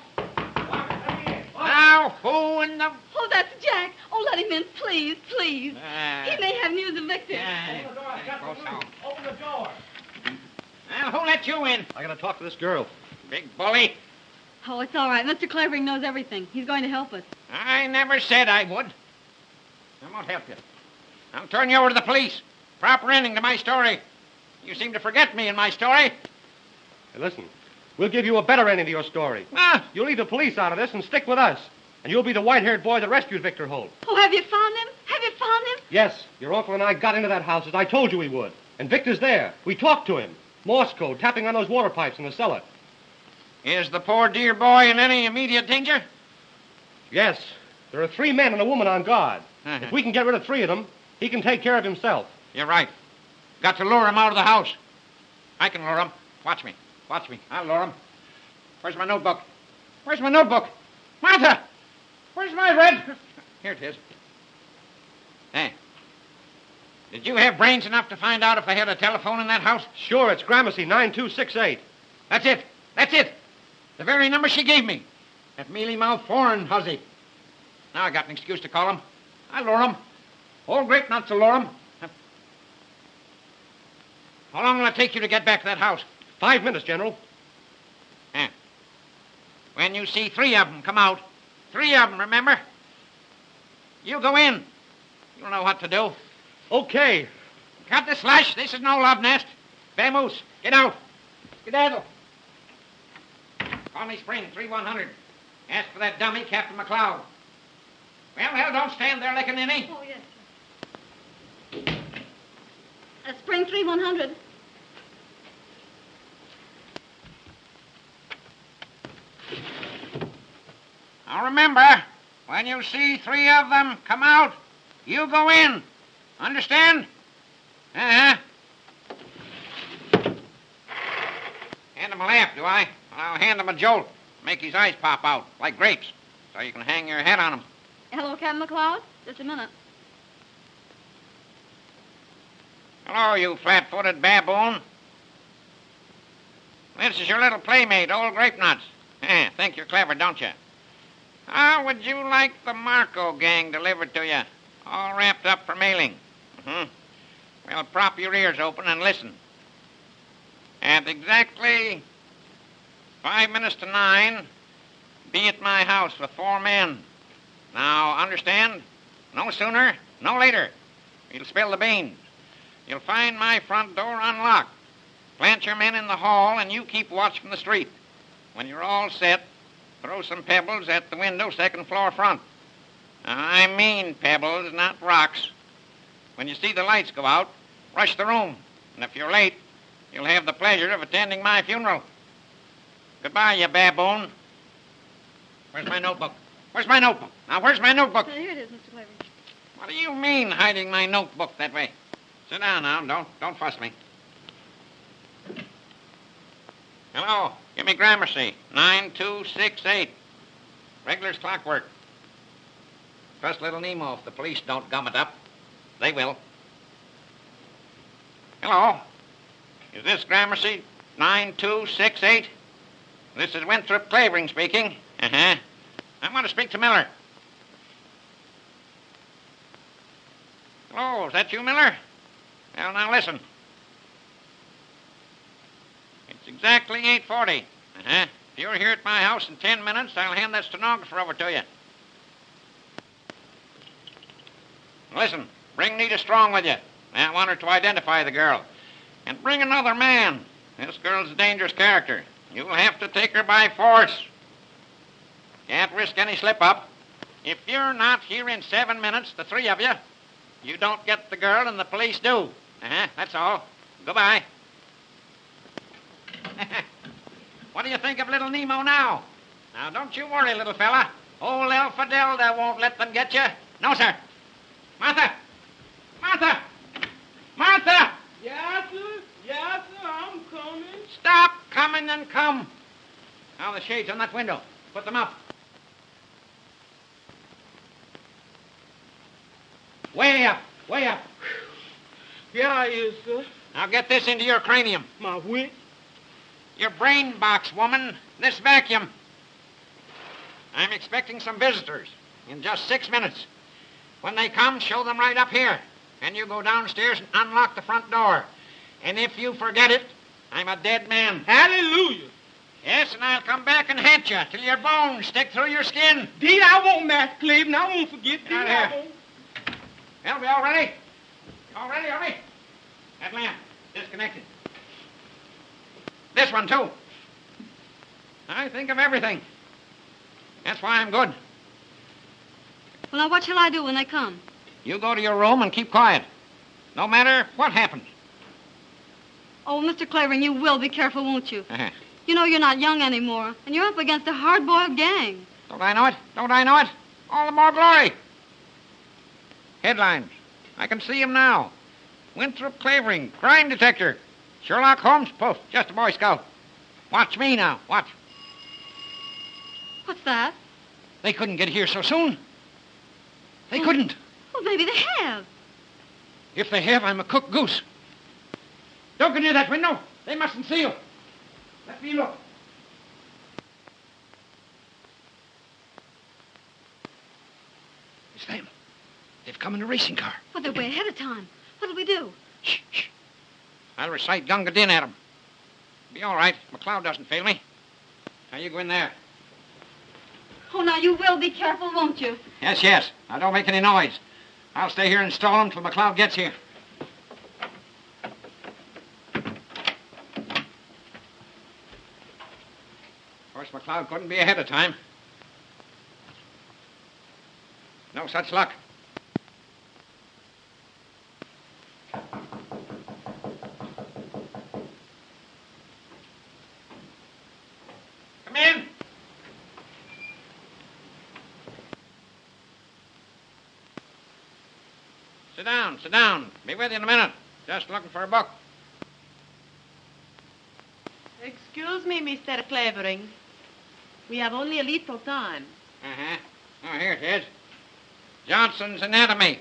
Now, who in the... Oh, that's Jack. Oh, let him in, please, please. He may have news of Victor. Open the door. Well, who let you in? I gotta talk to this girl. Big bully. Oh, it's all right. Mr. Clavering knows everything. He's going to help us. I never said I would. I won't help you. I'll turn you over to the police. Proper ending to my story. You seem to forget me in my story. Hey, listen. We'll give you a better ending to your story. Ah, You'll leave the police out of this and stick with us. And you'll be the white-haired boy that rescued Victor Holt. Oh, have you found him? Have you found him? Yes, your uncle and I got into that house as I told you we would. And Victor's there. We talked to him. Morse code, tapping on those water pipes in the cellar. is the poor dear boy in any immediate danger? Yes. There are 3 men and a woman on guard. If we can get rid of 3 of them, he can take care of himself. You're right. Got to lure him out of the house. I can lure him. Watch me. Watch me. I'll lure him. Where's my notebook? Where's my notebook? Martha! Where's my red... Here it is. Hey. Did you have brains enough to find out if they had a telephone in that house? Sure, it's Gramercy 9268. That's it. That's it. The very number she gave me. That mealy-mouthed foreign hussy. Now I got an excuse to call him. I'll lure him. Old grape nuts will lure him. How long will it take you to get back to that house? 5 minutes, General. When you see 3 of them come out, 3 of them, remember? You go in. You'll know what to do. Okay. Cut the slush. This is no love nest. Vamoose, get out. Skedaddle. Call me Spring, 3100. Ask for that dummy, Captain McLeod. Well, don't stand there like a ninny. Oh, yes, sir. Spring 3100. Now remember, when you see 3 of them come out, you go in. Understand? Uh-huh. Hand him a lamp, do I? I'll hand him a jolt. Make his eyes pop out, like grapes, so you can hang your head on him. Hello, Captain McLeod. Just a minute. Hello, you flat-footed baboon. This is your little playmate, old Grape Nuts. Think you're clever, don't you? How would you like the Marco gang delivered to you, all wrapped up for mailing? Well, prop your ears open and listen. At exactly 5 minutes to 9, be at my house with 4 men. Now, understand? No sooner, no later. You'll spill the beans. You'll find my front door unlocked. Plant your men in the hall, and you keep watch from the street. When you're all set, throw some pebbles at the window, 2nd floor front. I mean pebbles, not rocks. When you see the lights go out, rush the room. And if you're late, you'll have the pleasure of attending my funeral. Goodbye, you baboon. Where's my notebook? Where's my notebook? Now, where's my notebook? Here it is, Mr. Clavering. What do you mean, hiding my notebook that way? Sit down now. Don't fuss me. Hello. Give me Gramercy. 9268. Regular's clockwork. Trust little Nemo if the police don't gum it up. They will. Hello. Is this Gramercy 9268? This is Winthrop Clavering speaking. I want to speak to Miller. Hello, is that you, Miller? Well, now listen. It's exactly 8:40. If you're here at my house in 10 minutes, I'll hand that stenographer over to you. Listen, bring Nita Strong with you. I want her to identify the girl. And bring another man. This girl's a dangerous character. You'll have to take her by force. Can't risk any slip-up. If you're not here in 7 minutes, the 3 of you, you don't get the girl and the police do. That's all. Goodbye. What do you think of little Nemo now? Now, don't you worry, little fella. Old El Fidelda won't let them get you. No, sir. Martha! Martha! Martha! Yes, sir. Yes, sir. I'm coming. Stop coming and come. Now, the shades on that window. Put them up. Way up. Way up. Here I is, sir. Now, get this into your cranium. My wit. Your brain box, woman. This vacuum. I'm expecting some visitors in just 6 minutes. When they come, show them right up here. And you go downstairs and unlock the front door. And if you forget it, I'm a dead man. Hallelujah. Yes, and I'll come back and haunt you till your bones stick through your skin. Deed, I won't, Master Clavering. I won't forget. Deed, Out I here. won't. Well, we all ready? All ready, are we? That lamp, disconnected. This one, too. I think of everything. That's why I'm good. Well, now, what shall I do when they come? You go to your room and keep quiet. No matter what happens. Oh, Mr. Clavering, you will be careful, won't you? Uh-huh. You know you're not young anymore, and you're up against a hard-boiled gang. Don't I know it? Don't I know it? All the more glory. Headlines. I can see him now. Winthrop Clavering, crime detector. Sherlock Holmes, poof, just a Boy Scout. Watch me now, watch. What's that? They couldn't get here so soon. They couldn't. Well, maybe they have. If they have, I'm a cooked goose. Don't go near that window. They mustn't see you. Let me look. It's them. They've come in a racing car. Well, they're way ahead of time. What'll we do? Shh, shh. I'll recite Gunga Din at them. Be all right. McLeod doesn't fail me. Now, you go in there. Oh, now, you will be careful, won't you? Yes, yes. Now, don't make any noise. I'll stay here and stall them till McLeod gets here. Of course, McLeod couldn't be ahead of time. No such luck. Come in. Sit down, sit down. Be with you in a minute. Just looking for a book. Excuse me, Mr. Clavering. We have only a little time. Uh-huh. Oh, here it is. Johnson's Anatomy.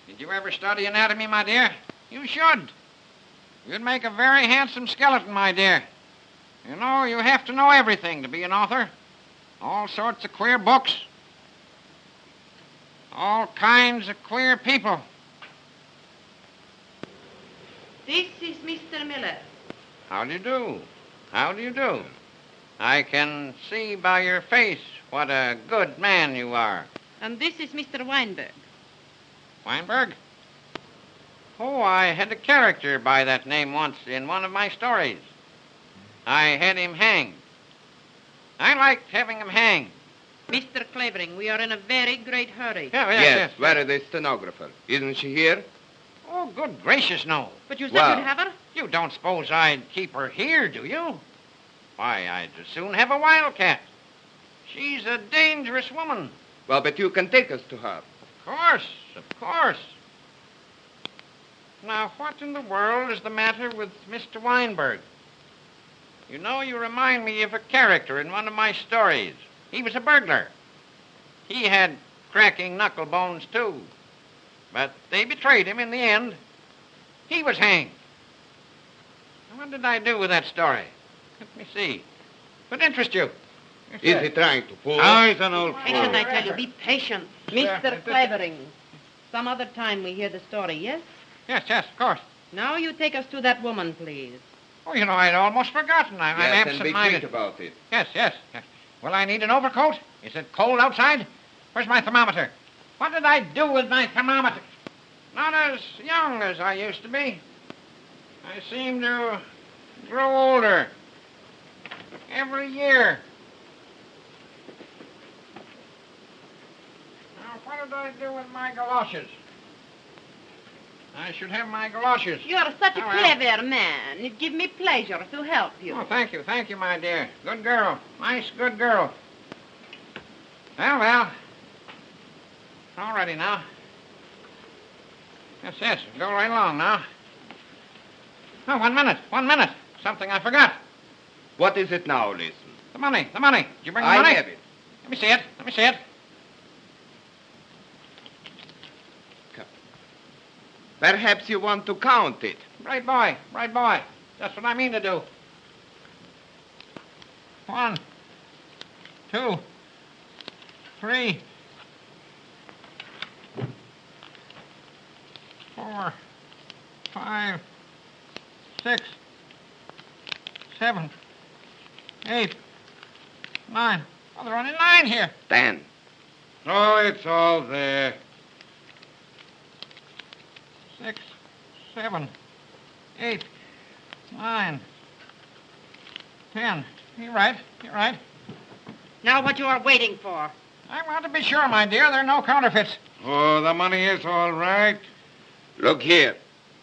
Did you ever study anatomy, my dear? You should. You'd make a very handsome skeleton, my dear. You know, you have to know everything to be an author. All sorts of queer books. All kinds of queer people. This is Mr. Miller. How do you do? How do you do? I can see by your face what a good man you are. And this is Mr. Weinberg. Weinberg? Oh, I had a character by that name once in one of my stories. I had him hanged. I liked having him hanged. Mr. Clavering, we are in a very great hurry. Yes. Where is the stenographer? Isn't she here? Oh, good gracious, no. But you said Well- you'd have her? You don't suppose I'd keep her here, do you? Why, I'd as soon have a wildcat. She's a dangerous woman. Well, but you can take us to her. Of course. Now, what in the world is the matter with Mr. Weinberg? You know, you remind me of a character in one of my stories. He was a burglar. He had cracking knuckle bones, too. But they betrayed him in the end. He was hanged. What did I do with that story? Let me see. Could interest you. Is he trying to fool? Oh, he's an old Patient, fool. I tell you. Be patient. Mr. Clavering. Some other time we hear the story, yes? Yes, of course. Now you take us to that woman, please. Oh, you know, I'd almost forgotten. I'm Yes, and be absent-minded. quick about it. Yes. Will I need an overcoat? Is it cold outside? Where's my thermometer? What did I do with my thermometer? Not as young as I used to be. I seem to grow older every year. Now, what did I do with my galoshes? I should have my galoshes. You are such a Oh, well. clever man. It gives me pleasure to help you. Oh, thank you, my dear. Good girl. Nice, good girl. Well. All ready now. Yes, go right along now. Oh, 1 minute. Something I forgot. What is it now, Listen? The money. Did you bring the I money? have it. Let me see it. Perhaps you want to count it. Right boy. That's what I mean to do. 1, 2, 3, 4, 5, 6, 7, 8, 9. Oh, there are only 9 here. 10. Oh, it's all there. 6, 7, 8, 9, 10. You're right. Now what you are waiting for? I want to be sure, my dear, there are no counterfeits. Oh, the money is all right. Look here,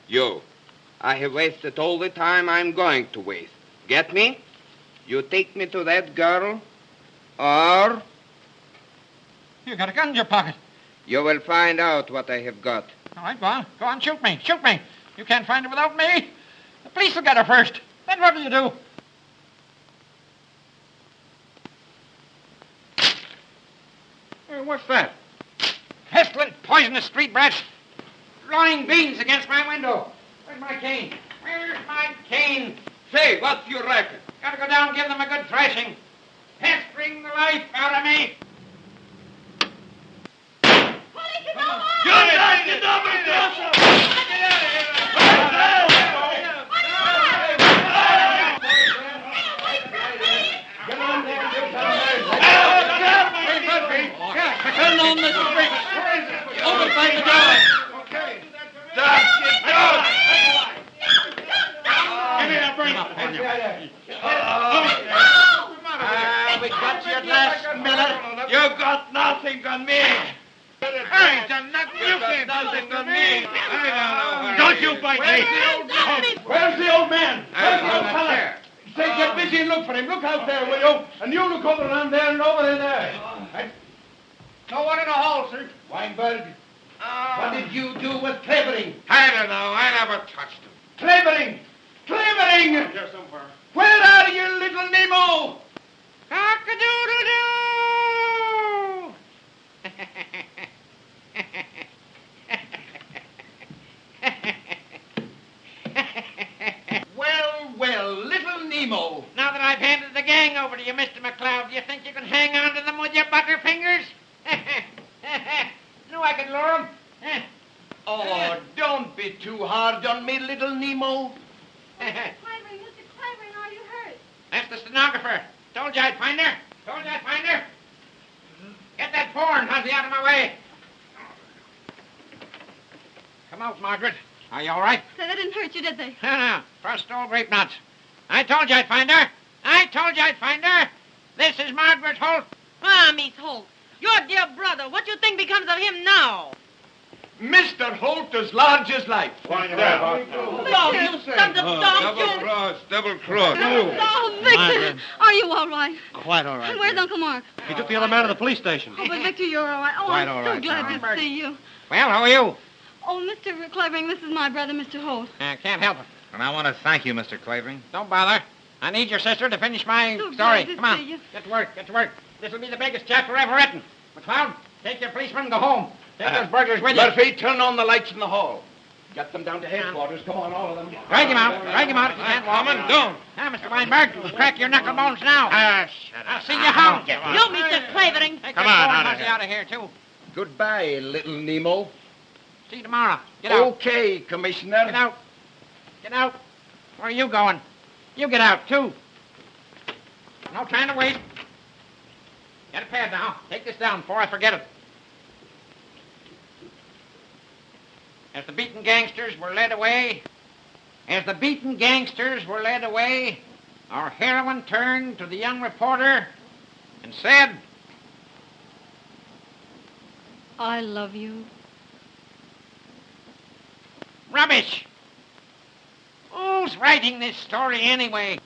you. I have wasted all the time I'm going to waste. Get me? You take me to that girl, or You got a gun in your pocket. you will find out what I have got. All right, go on, shoot me. You can't find her without me. The police will get her first. Then what will you do? Hey, what's that? Pestilent, poisonous street brats. Blowing beans against my window. Where's my cane? Say, what's your reckon? Gotta go down and give them a good thrashing. Pestering the life out of me. We got you at last, Miller. You got nothing on me. I ain't done nothing. You can't do nothing this on to me. me. Don't you bite me. Where's the old man? Where's the old I'm fella? there. Say, get busy and look for him. Look out there, will you? And you look over around there and over there. Right? No one in the hall, sir. Weinberg, what did you do with Clavering? I don't know. I never touched him. Clavering! Clavering! Here somewhere. Where are you, little Nemo? Cock-a-doodle-doo! over to you, Mr. McLeod. Do you think you can hang on to them with your butterfingers? No, I can lure them. Oh, don't be too hard on me, little Nemo. Clavering, Mr. Clavering, are you hurt? That's the stenographer. Told you I'd find her. Told you I'd find her. Get that porn, Huzzy, out of my way. Come out, Margaret. Are you all right? Say, they didn't hurt you, did they? No. First old grape nuts. I told you I'd find her. I told you I'd find her. This is Margaret Holt. Ah, Miss Holt, your dear brother. What do you think becomes of him now? Mr. Holt as large as life. Oh, you sons of dogs, you... Double cross. Oh, Victor, Margaret. are you all right? Quite all right. And where's dear. Uncle Mark? He took the other man to the police station. Oh, but Victor, you're all right. Oh, Quite I'm all so right, glad Margaret. to see you. Well, who are you? Oh, Mr. Clavering, this is my brother, Mr. Holt. Can't help it. And I want to thank you, Mr. Clavering. Don't bother. I need your sister to finish my So story. glad to Come on. see you. Get to work. Get to work. This will be the biggest chapter ever written. McLeod, take your policeman and go home. Take those burglars with you. Murphy, turn on the lights in the hall. Get them down to headquarters. Come on, all of them. Drag him out. Drag him out if you can't walk. Don't. Now, Mr. Weinberg, crack your knuckle bones now. Shut I'll see you home. You, Mr. Clavering. Take Come that on, phone out of Huzzy here. out of here, too. Goodbye, little Nemo. See you tomorrow. Get out. Okay, Commissioner. Get out. Get out. Where are you going? You get out, too. No time to waste. Get a pad now. Take this down before I forget it. As the beaten gangsters were led away, our heroine turned to the young reporter and said, I love you. Rubbish! Who's writing this story anyway?